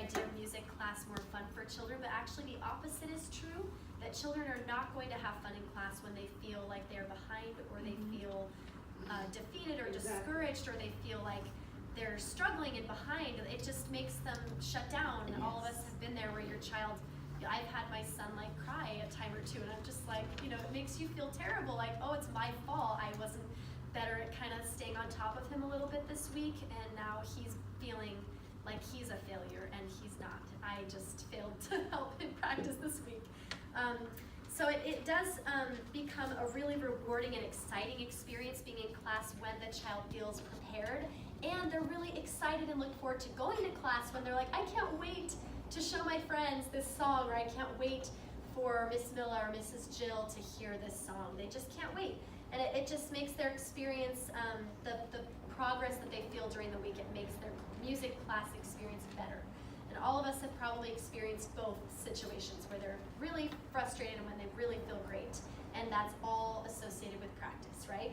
idea of music class more fun for children, but actually the opposite is true, that children are not going to have fun in class when they feel like they're behind, or they feel defeated or discouraged, or they feel like they're struggling and behind. It just makes them shut down. Yes. All of us have been there where your child, I've had my son like cry a time or two, and I'm just like, you know, it makes you feel terrible, like, oh, it's my fault. I wasn't better at kind of staying on top of him a little bit this week, and now he's feeling like he's a failure, and he's not. I just failed to help him practice this week. So it does become a really rewarding and exciting experience being in class when the child feels prepared, and they're really excited and look forward to going to class when they're like, I can't wait to show my friends this song, or I can't wait for Miss Miller or Mrs. Jill to hear this song. They just can't wait. And it just makes their experience, the progress that they feel during the week, it makes their music class experience better. And all of us have probably experienced both situations, where they're really frustrated and when they really feel great. And that's all associated with practice, right?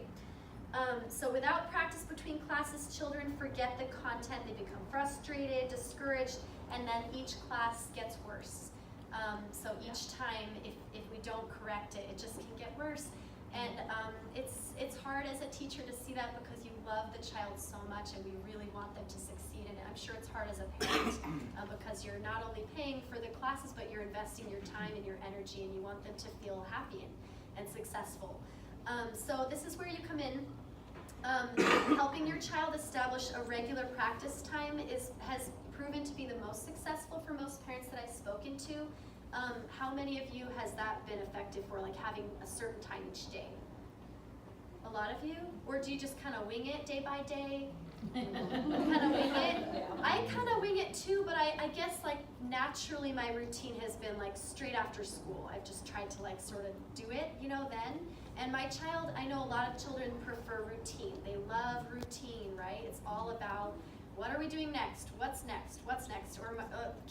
So without practice between classes, children forget the content, they become frustrated, discouraged, and then each class gets worse. So each time, if we don't correct it, it just can get worse. And it's hard as a teacher to see that, because you love the child so much and we really want them to succeed. And I'm sure it's hard as a parent because you're not only paying for the classes, but you're investing your time and your energy, and you want them to feel happy and successful. So this is where you come in. Helping your child establish a regular practice time has proven to be the most successful for most parents that I've spoken to. How many of you has that been effective for, like having a certain time each day? A lot of you? Or do you just kind of wing it day by day? Kind of wing it? I kind of wing it too, but I guess like naturally my routine has been like straight after school. I've just tried to like sort of do it, you know, then. And my child, I know a lot of children prefer routine. They love routine, right? It's all about, what are we doing next? What's next? What's next? Or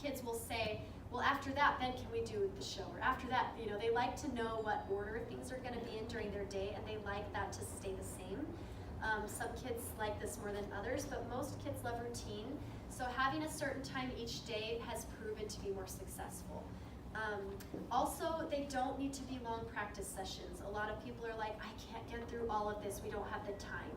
kids will say, well, after that, then can we do the show? Or after that, you know, they like to know what order things are going to be in during their day, and they like that to stay the same. Some kids like this more than others, but most kids love routine. So having a certain time each day has proven to be more successful. Also, they don't need to be long practice sessions. A lot of people are like, I can't get through all of this, we don't have the time.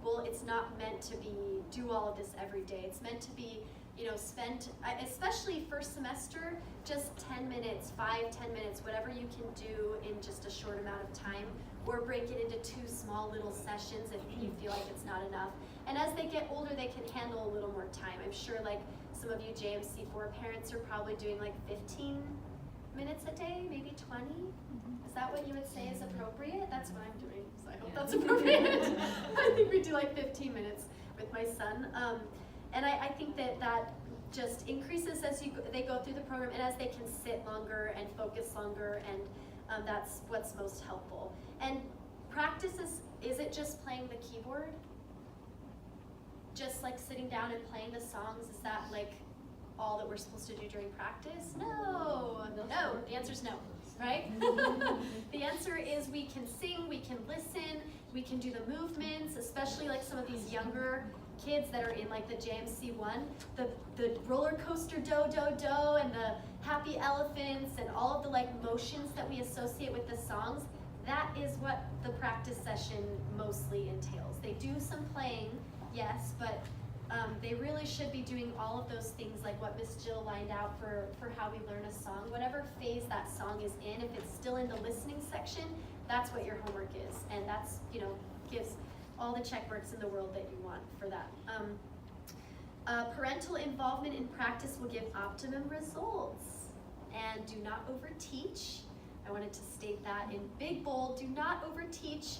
Well, it's not meant to be, do all of this every day. It's meant to be, you know, spend, especially first semester, just 10 minutes, 5-10 minutes, whatever you can do in just a short amount of time, or break it into 2 small little sessions if you feel like it's not enough. And as they get older, they can handle a little more time. I'm sure like some of you JMC4 parents are probably doing like 15 minutes a day, maybe 20. Is that what you would say is appropriate? That's what I'm doing, so I hope that's appropriate. I think we do like 15 minutes with my son. And I think that just increases as they go through the program, and as they can sit longer and focus longer, and that's what's most helpful. And practice is it just playing the keyboard? Just like sitting down and playing the songs, is that like all that we're supposed to do during practice? No, the answer is no, right? The answer is we can sing, we can listen, we can do the movements, especially like some of these younger kids that are in like the JMC1, the roller coaster do, and the happy elephants, and all of the like motions that we associate with the songs. That is what the practice session mostly entails. They do some playing, yes, but they really should be doing all of those things, like what Miss Jill lined out for how we learn a song. Whatever phase that song is in, if it's still in the listening section, that's what your homework is, and that's, you know, gives all the check marks in the world that you want for that. Parental involvement in practice will give optimum results. And do not overteach. I wanted to state that in big bold, do not overteach.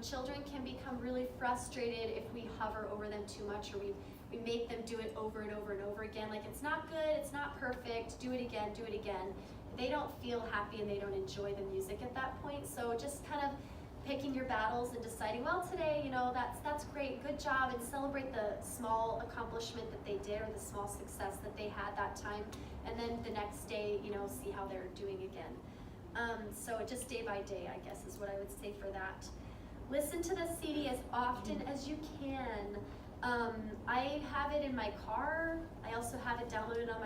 Children can become really frustrated if we hover over them too much, or we make them do it over and over and over again. Like, it's not good, it's not perfect, do it again, do it again. They don't feel happy and they don't enjoy the music at that point. So just kind of picking your battles and deciding, well, today, you know, that's great, good job, and celebrate the small accomplishment that they did, or the small success that they had that time, and then the next day, you know, see how they're doing again. So just day by day, I guess, is what I would say for that. Listen to the CD as often as you can. I have it in my car. I also have it downloaded on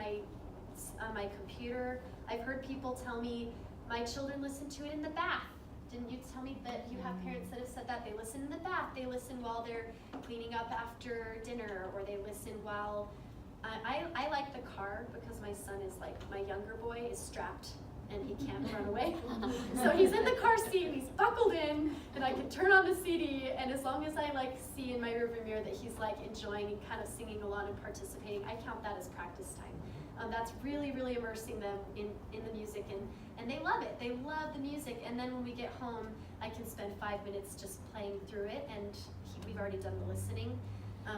my computer. I've heard people tell me my children listen to it in the bath. Didn't you tell me that you have parents that have said that? They listen in the bath. They listen while they're cleaning up after dinner, or they listen while, I like the car because my son is like, my younger boy is strapped and he can't run away. So he's in the car seat and he's buckled in, and I can turn on the CD, and as long as I like see in my rearview mirror that he's like enjoying and kind of singing along and participating, I count that as practice time. That's really, really immersing them in the music, and they love it. They love the music, and then when we get home, I can spend 5 minutes just playing through it, and we've already done the listening.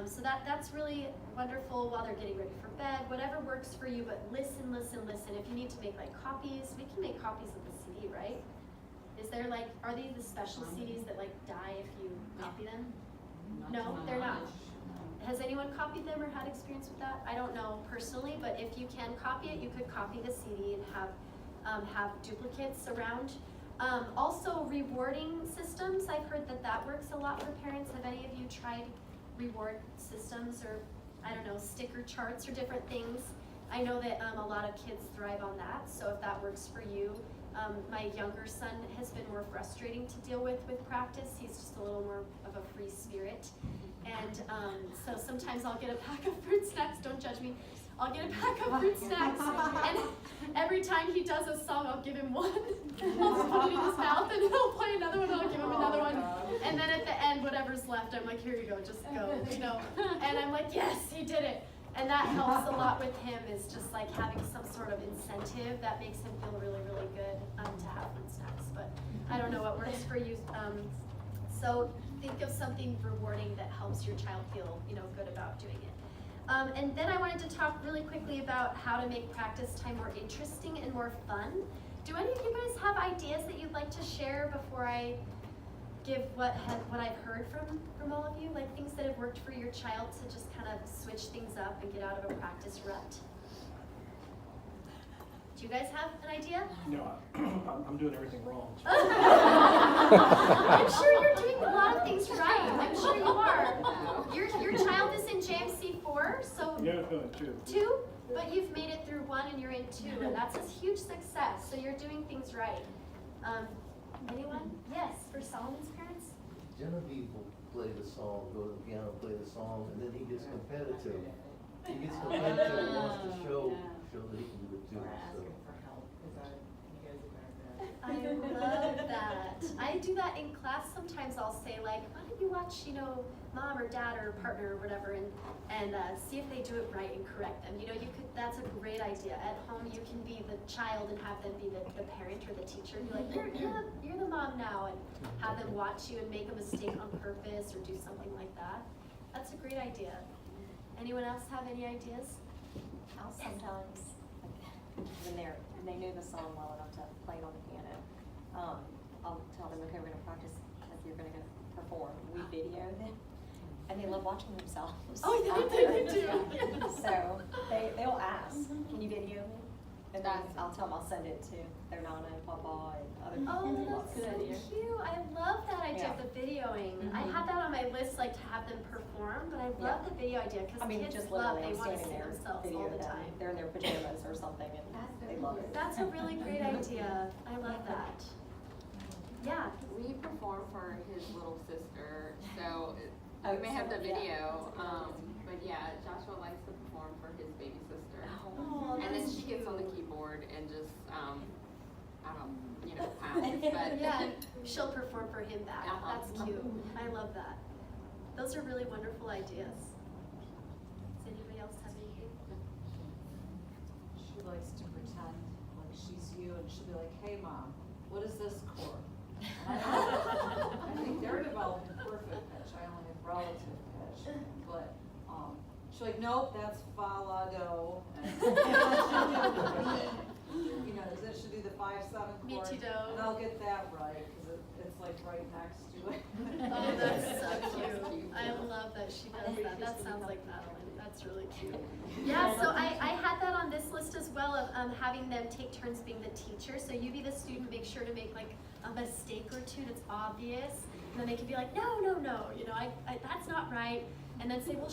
So that's really wonderful while they're getting ready for bed, whatever works for you, but listen, listen, listen. If you need to make like copies, we can make copies of the CD, right? Is there like, are these the special CDs that like die if you copy them? No, they're not. Has anyone copied them or had experience with that? I don't know personally, but if you can copy it, you could copy the CD and have duplicates around. Also, rewarding systems. I've heard that works a lot for parents. Have any of you tried reward systems, or I don't know, sticker charts or different things? I know that a lot of kids thrive on that. So if that works for you, my younger son has been more frustrating to deal with practice. He's just a little more of a free spirit. And so sometimes I'll get a pack of fruit snacks, don't judge me, I'll get a pack of fruit snacks, and every time he does a song, I'll give him one. I'll just put it in his mouth, and he'll play another one, and I'll give him another one. And then at the end, whatever's left, I'm like, here you go, just go, you know. And I'm like, yes, he did it. And that helps a lot with him, is just like having some sort of incentive that makes him feel really, really good to have fruit snacks. But I don't know what works for you. So think of something rewarding that helps your child feel, you know, good about doing it. And then I wanted to talk really quickly about how to make practice time more interesting and more fun. Do any of you guys have ideas that you'd like to share before I give what I've heard from all of you? Like things that have worked for your child to just kind of switch things up and get out of a practice rut? Do you guys have an idea? No, I'm doing everything wrong. I'm sure you're doing a lot of things right. I'm sure you are. Your child is in JMC 4, so Yeah, no, 2. 2, but you've made it through 1 and you're in 2, and that's a huge success. So you're doing things right. Anyone? Yes, for Solomon's parents? Genevieve will play the song, go to the piano, play the song, and then he gets competitive. He gets competitive and wants to show that he can do it too. I love that. I do that in class sometimes. I'll say like, why don't you watch, you know, mom or dad or partner or whatever, and see if they do it right and correct them. You know, that's a great idea. At home, you can be the child and have them be the parent or the teacher. You're like, you're the mom now, and have them watch you and make a mistake on purpose or do something like that. That's a great idea. Anyone else have any ideas? I'll sometimes, when they know the song well enough to play it on the piano, I'll tell them, okay, we're gonna practice as you're gonna perform. We video them, and they love watching themselves. Oh, yeah, they do. So they'll ask, can you video me? And then I'll tell them I'll send it to their Nana and Papa and other people. Oh, that's so cute. I love that idea of the videoing. I had that on my list, like to have them perform, but I love the video idea because kids just love, literally they want to standing see there, themselves video all the them. time. They're in their pajamas or something, and they love it. That's a really great idea. I love that. Yeah. We perform for his little sister, so Oh, we may have the yeah. video, but yeah, Joshua likes to perform for his baby sister. Oh, And then that's she gets on the cute. keyboard and just, I don't, pounds, but. Yeah, she'll perform for him back. Uh-huh. That's cute. I love that. Those are really wonderful ideas. Does anybody else have anything? She likes to pretend like she's you, and she'll be like, hey mom, what is this chord? And I think they're developing perfect pitch, I only have relative pitch, but she's like, nope, that's fa la do. You know, then she'll do the 5/7 chord, Me-ti-do. and I'll get that right, because it's like right next to it. Oh, that's so cute. I love that she does that. That sounds like Madeline. That's really cute. Yeah, so I had that on this list as well of having them take turns being the teacher. So you be the student, make sure to make like a mistake or two that's obvious. And then they can be like, no, you know, I that's not right. and then say, well,